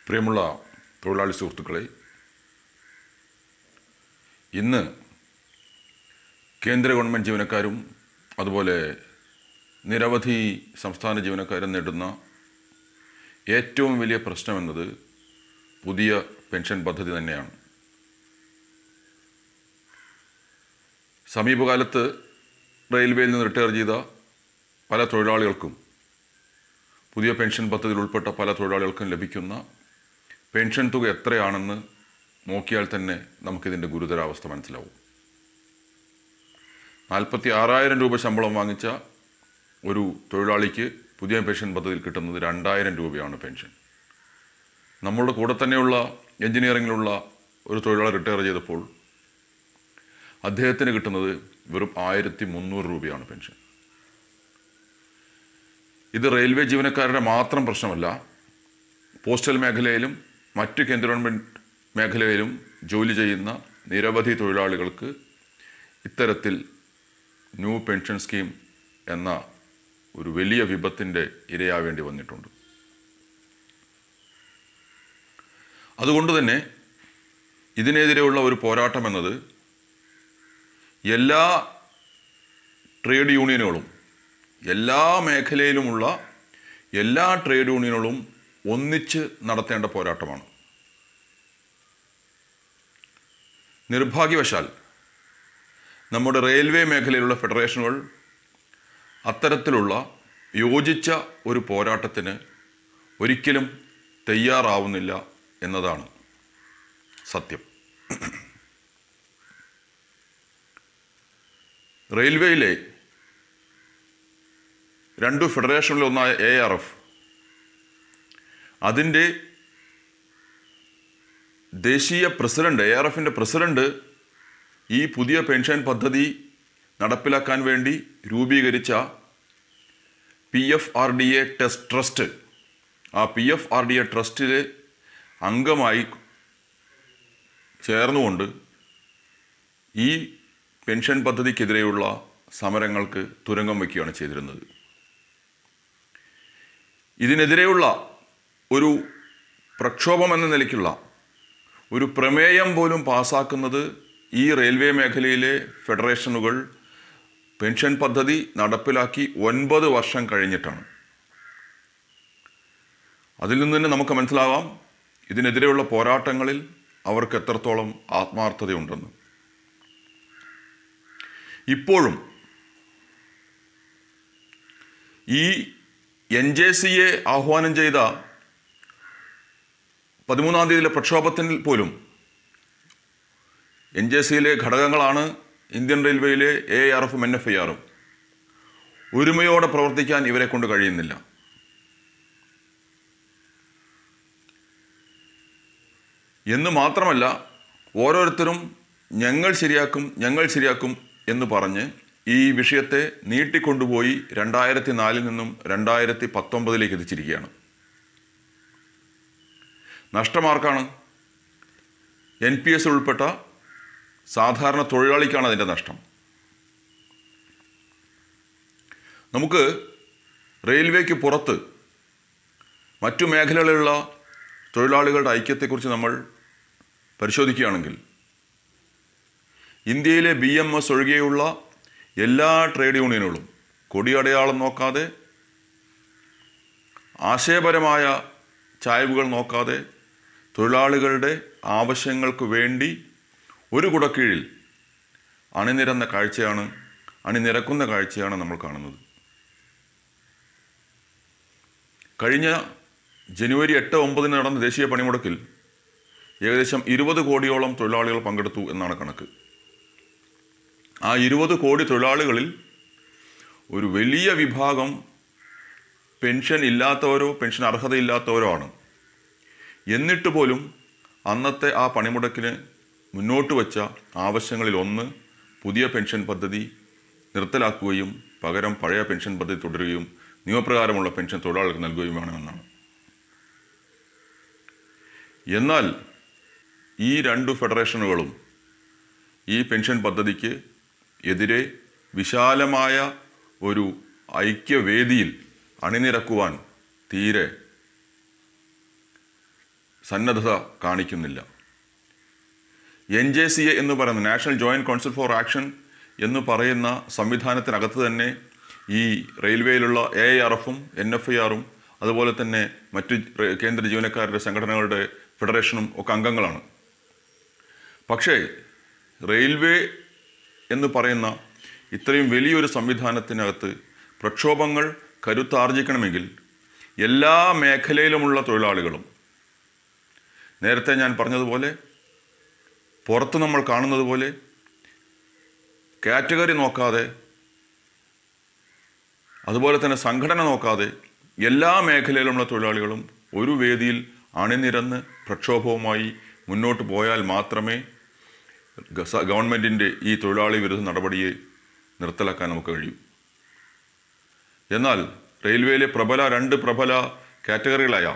പ്രിയമുള്ള തൊഴിലാളി സുഹൃത്തുക്കളെ, ഇന്ന് കേന്ദ്ര ഗവൺമെൻറ് ജീവനക്കാരും അതുപോലെ നിരവധി സംസ്ഥാന ജീവനക്കാരും നേരിടുന്ന ഏറ്റവും വലിയ പ്രശ്നമെന്നത് പുതിയ പെൻഷൻ പദ്ധതി തന്നെയാണ്. സമീപകാലത്ത് റെയിൽവേയിൽ നിന്ന് റിട്ടയർ ചെയ്ത പല തൊഴിലാളികൾക്കും പുതിയ പെൻഷൻ പദ്ധതിയിൽ ഉൾപ്പെട്ട പല തൊഴിലാളികൾക്കും ലഭിക്കുന്ന പെൻഷൻ തുക എത്രയാണെന്ന് നോക്കിയാൽ തന്നെ നമുക്കിതിൻ്റെ ഗുരുതരാവസ്ഥ മനസ്സിലാവും. 46,000 രൂപ ശമ്പളം വാങ്ങിച്ച ഒരു തൊഴിലാളിക്ക് പുതിയ പെൻഷൻ പദ്ധതിയിൽ കിട്ടുന്നത് 2,000 രൂപയാണ് പെൻഷൻ. നമ്മളുടെ കൂടെ തന്നെയുള്ള എൻജിനീയറിങ്ങിലുള്ള ഒരു തൊഴിലാളി റിട്ടയർ ചെയ്തപ്പോൾ അദ്ദേഹത്തിന് കിട്ടുന്നത് വെറും 1,300 രൂപയാണ് പെൻഷൻ. ഇത് റെയിൽവേ ജീവനക്കാരുടെ മാത്രം പ്രശ്നമല്ല. പോസ്റ്റൽ മേഖലയിലും മറ്റ് കേന്ദ്ര ഗവൺമെൻറ് മേഖലയിലും ജോലി ചെയ്യുന്ന നിരവധി തൊഴിലാളികൾക്ക് ഇത്തരത്തിൽ ന്യൂ പെൻഷൻ സ്കീം എന്ന ഒരു വലിയ വിപത്തിൻ്റെ ഇരയാവേണ്ടി വന്നിട്ടുണ്ട്. അതുകൊണ്ട് തന്നെ ഇതിനെതിരെയുള്ള ഒരു പോരാട്ടം എന്നത് എല്ലാ ട്രേഡ് യൂണിയനുകളും, എല്ലാ മേഖലയിലുമുള്ള എല്ലാ ട്രേഡ് യൂണിയനുകളും ഒന്നിച്ച് നടത്തേണ്ട പോരാട്ടമാണ്. നിർഭാഗ്യവശാൽ നമ്മുടെ റെയിൽവേ മേഖലയിലുള്ള ഫെഡറേഷനുകൾ അത്തരത്തിലുള്ള യോജിച്ച ഒരു പോരാട്ടത്തിന് ഒരിക്കലും തയ്യാറാവുന്നില്ല എന്നതാണ് സത്യം. റെയിൽവേയിലെ 2 ഫെഡറേഷനിലൊന്നായ ARF അതിൻ്റെ ദേശീയ പ്രസിഡന്റ്, ARFൻ്റെ പ്രസിഡന്റ് ഈ പുതിയ പെൻഷൻ പദ്ധതി നടപ്പിലാക്കാൻ വേണ്ടി രൂപീകരിച്ച PFRDA ട്രസ്റ്റ്, ആ PFRDA ട്രസ്റ്റിലെ അംഗമായി ചേർന്നുകൊണ്ട് ഈ പെൻഷൻ പദ്ധതിക്കെതിരെയുള്ള സമരങ്ങൾക്ക് തുരങ്കം വയ്ക്കുകയാണ് ചെയ്തിരുന്നത്. ഇതിനെതിരെയുള്ള ഒരു പ്രക്ഷോഭം എന്ന നിലയ്ക്കുള്ള ഒരു പ്രമേയം പോലും പാസ്സാക്കുന്നത് ഈ റെയിൽവേ മേഖലയിലെ ഫെഡറേഷനുകൾ പെൻഷൻ പദ്ധതി നടപ്പിലാക്കി 9 വർഷം കഴിഞ്ഞിട്ടാണ്. അതിൽ നിന്ന് തന്നെ നമുക്ക് മനസ്സിലാവാം ഇതിനെതിരെയുള്ള പോരാട്ടങ്ങളിൽ അവർക്ക് എത്രത്തോളം ആത്മാർത്ഥതയുണ്ടെന്ന്. ഇപ്പോഴും ഈ NJCയെ ആഹ്വാനം ചെയ്ത 13-ാം തീയതിയിലെ പ്രക്ഷോഭത്തിൽ പോലും NJCയിലെ ഘടകങ്ങളാണ് ഇന്ത്യൻ റെയിൽവേയിലെ ARFും NFIRും. ഒരുമയോടെ പ്രവർത്തിക്കാൻ ഇവരെ കൊണ്ട് കഴിയുന്നില്ല. എന്ന് മാത്രമല്ല, ഓരോരുത്തരും ഞങ്ങൾ ശരിയാക്കും എന്ന് പറഞ്ഞ് ഈ വിഷയത്തെ നീട്ടിക്കൊണ്ടുപോയി 2004 നിന്നും 2019 എത്തിച്ചിരിക്കുകയാണ്. നഷ്ടമാർക്കാണ്? NPS ഉൾപ്പെട്ട സാധാരണ തൊഴിലാളിക്കാണ് അതിൻ്റെ നഷ്ടം. നമുക്ക് റെയിൽവേക്ക് പുറത്ത് മറ്റു മേഖലകളിലുള്ള തൊഴിലാളികളുടെ ഐക്യത്തെക്കുറിച്ച് നമ്മൾ പരിശോധിക്കുകയാണെങ്കിൽ ഇന്ത്യയിലെ BMS ഒഴികെയുള്ള എല്ലാ ട്രേഡ് യൂണിയനുകളും കൊടിയടയാളം നോക്കാതെ, ആശയപരമായ ചായ്വുകൾ നോക്കാതെ തൊഴിലാളികളുടെ ആവശ്യങ്ങൾക്ക് വേണ്ടി ഒരു കുടക്കീഴിൽ അണിനിരക്കുന്ന കാഴ്ചയാണ് നമ്മൾ കാണുന്നത്. കഴിഞ്ഞ ജനുവരി 8-9 നടന്ന ദേശീയ പണിമുടക്കിൽ ഏകദേശം 20 കോടിയോളം തൊഴിലാളികൾ പങ്കെടുത്തു എന്നാണ് കണക്ക്. ആ 20 കോടി തൊഴിലാളികളിൽ ഒരു വലിയ വിഭാഗം പെൻഷൻ ഇല്ലാത്തവരോ പെൻഷൻ അർഹതയില്ലാത്തവരോ ആണ്. എന്നിട്ട് പോലും അന്നത്തെ ആ പണിമുടക്കിന് മുന്നോട്ട് വച്ച ആവശ്യങ്ങളിൽ ഒന്ന് പുതിയ പെൻഷൻ പദ്ധതി നിർത്തലാക്കുകയും പകരം പഴയ പെൻഷൻ പദ്ധതി തുടരുകയും നിയമപ്രകാരമുള്ള പെൻഷൻ തൊഴിലാളികൾക്ക് നൽകുകയും വേണമെന്നാണ്. എന്നാൽ ഈ 2 ഫെഡറേഷനുകളും ഈ പെൻഷൻ പദ്ധതിക്ക് എതിരെ വിശാലമായ ഒരു ഐക്യവേദിയിൽ അണിനിരക്കുവാൻ തീരെ സന്നദ്ധത കാണിക്കുന്നില്ല. NJCA എന്ന് പറയുന്ന national joint council for action എന്ന് പറയുന്ന സംവിധാനത്തിനകത്ത് തന്നെ ഈ റെയിൽവേയിലുള്ള AARF-ഉം NFIR-ഉം അതുപോലെ തന്നെ മറ്റ് കേന്ദ്ര ജീവനക്കാരുടെ സംഘടനകളുടെ ഫെഡറേഷനും ഒക്കെ അംഗങ്ങളാണ്. പക്ഷേ റെയിൽവേ എന്ന് പറയുന്ന ഇത്രയും വലിയൊരു സംവിധാനത്തിനകത്ത് പ്രക്ഷോഭങ്ങൾ കരുത്താർജിക്കണമെങ്കിൽ എല്ലാ മേഖലയിലുമുള്ള തൊഴിലാളികളും, നേരത്തെ ഞാൻ പറഞ്ഞതുപോലെ, പുറത്ത് നമ്മൾ കാണുന്നത് പോലെ കാറ്റഗറി നോക്കാതെ, അതുപോലെ തന്നെ സംഘടന നോക്കാതെ എല്ലാ മേഖലയിലുമുള്ള തൊഴിലാളികളും ഒരു വേദിയിൽ അണിനിരന്ന് പ്രക്ഷോഭവുമായി മുന്നോട്ട് പോയാൽ മാത്രമേ ഗവൺമെൻറ്റിൻ്റെ ഈ തൊഴിലാളി വിരുദ്ധ നടപടിയെ നിർത്തലാക്കാൻ നമുക്ക് കഴിയൂ. എന്നാൽ റെയിൽവേയിലെ രണ്ട് പ്രബല കാറ്റഗറികളായ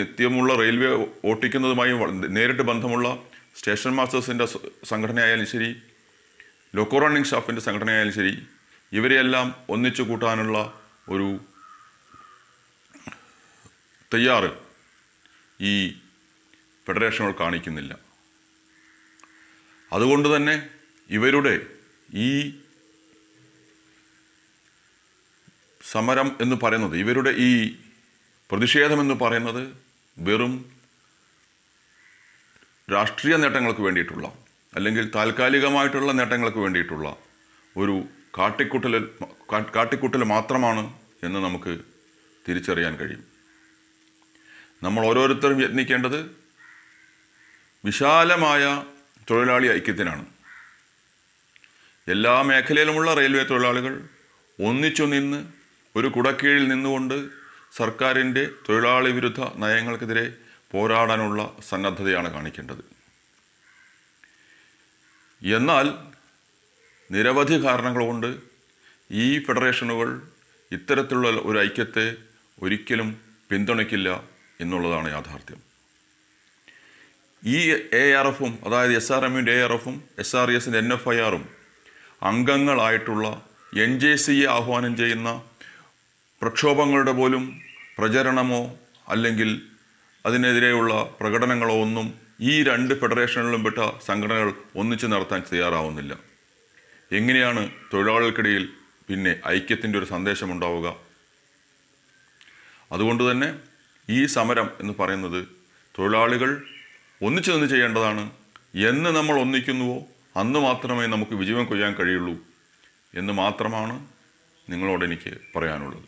നിത്യമുള്ള റെയിൽവേ ഓട്ടിക്കുന്നതുമായി നേരിട്ട് ബന്ധമുള്ള സ്റ്റേഷൻ മാസ്റ്റേഴ്സിൻ്റെ സംഘടനയായാലും ശരി, ലോക്കോ റണ്ണിംഗ് സ്റ്റാഫിൻ്റെ സംഘടനയായാലും ശരി, ഇവരെയെല്ലാം ഒന്നിച്ചു കൂട്ടാനുള്ള ഒരു തയ്യാറ് ഈ ഫെഡറേഷനുകൾ കാണിക്കുന്നില്ല. അതുകൊണ്ട് തന്നെ ഇവരുടെ ഈ സമരം എന്ന് പറയുന്നത്, ഇവരുടെ ഈ പ്രതിഷേധമെന്ന് പറയുന്നത് വെറും രാഷ്ട്രീയ നേട്ടങ്ങൾക്ക് വേണ്ടിയിട്ടുള്ള, അല്ലെങ്കിൽ താൽക്കാലികമായിട്ടുള്ള നേട്ടങ്ങൾക്ക് വേണ്ടിയിട്ടുള്ള ഒരു കാട്ടിക്കൂട്ടൽ മാത്രമാണ് എന്ന് നമുക്ക് തിരിച്ചറിയാൻ കഴിയും. നമ്മൾ ഓരോരുത്തരും യത്നിക്കേണ്ടത് വിശാലമായ തൊഴിലാളി ഐക്യത്തിനാണ്. എല്ലാ മേഖലയിലുമുള്ള റെയിൽവേ തൊഴിലാളികൾ ഒന്നിച്ചു നിന്ന് ഒരു കുടക്കീഴിൽ നിന്നുകൊണ്ട് സർക്കാരിൻ്റെ തൊഴിലാളി വിരുദ്ധ നയങ്ങൾക്കെതിരെ പോരാടാനുള്ള സന്നദ്ധതയാണ് കാണിക്കേണ്ടത്. എന്നാൽ നിരവധി കാരണങ്ങൾ കൊണ്ട് ഈ ഫെഡറേഷനുകൾ ഇത്തരത്തിലുള്ള ഒരു ഐക്യത്തെ ഒരിക്കലും പിന്തുണയ്ക്കില്ല എന്നുള്ളതാണ് യാഥാർത്ഥ്യം. ഈ AARF-ഉം, അതായത് SRM-ൻ്റെ AARF-ഉം SRES-ൻ്റെ NFIR-ഉം അംഗങ്ങളായിട്ടുള്ള NJCA ആഹ്വാനം ചെയ്യുന്ന പ്രക്ഷോഭങ്ങളുടെ പോലും പ്രചരണമോ അല്ലെങ്കിൽ അതിനെതിരെയുള്ള പ്രകടനങ്ങളോ ഒന്നും ഈ രണ്ട് ഫെഡറേഷനുകളിലും പെട്ട സംഘടനകൾ ഒന്നിച്ച് നടത്താൻ തയ്യാറാവുന്നില്ല. എങ്ങനെയാണ് തൊഴിലാളികൾക്കിടയിൽ പിന്നെ ഐക്യത്തിൻ്റെ ഒരു സന്ദേശമുണ്ടാവുക? അതുകൊണ്ട് തന്നെ ഈ സമരം എന്ന് പറയുന്നത് തൊഴിലാളികൾ ഒന്നിച്ചു നിന്ന് ചെയ്യേണ്ടതാണ്. എന്ന് നമ്മൾ ഒന്നിക്കുന്നുവോ അന്ന് മാത്രമേ നമുക്ക് വിജയം കൊയ്യാൻ കഴിയുള്ളൂ എന്ന് മാത്രമാണ് നിങ്ങളോട് എനിക്ക് പറയാനുള്ളത്.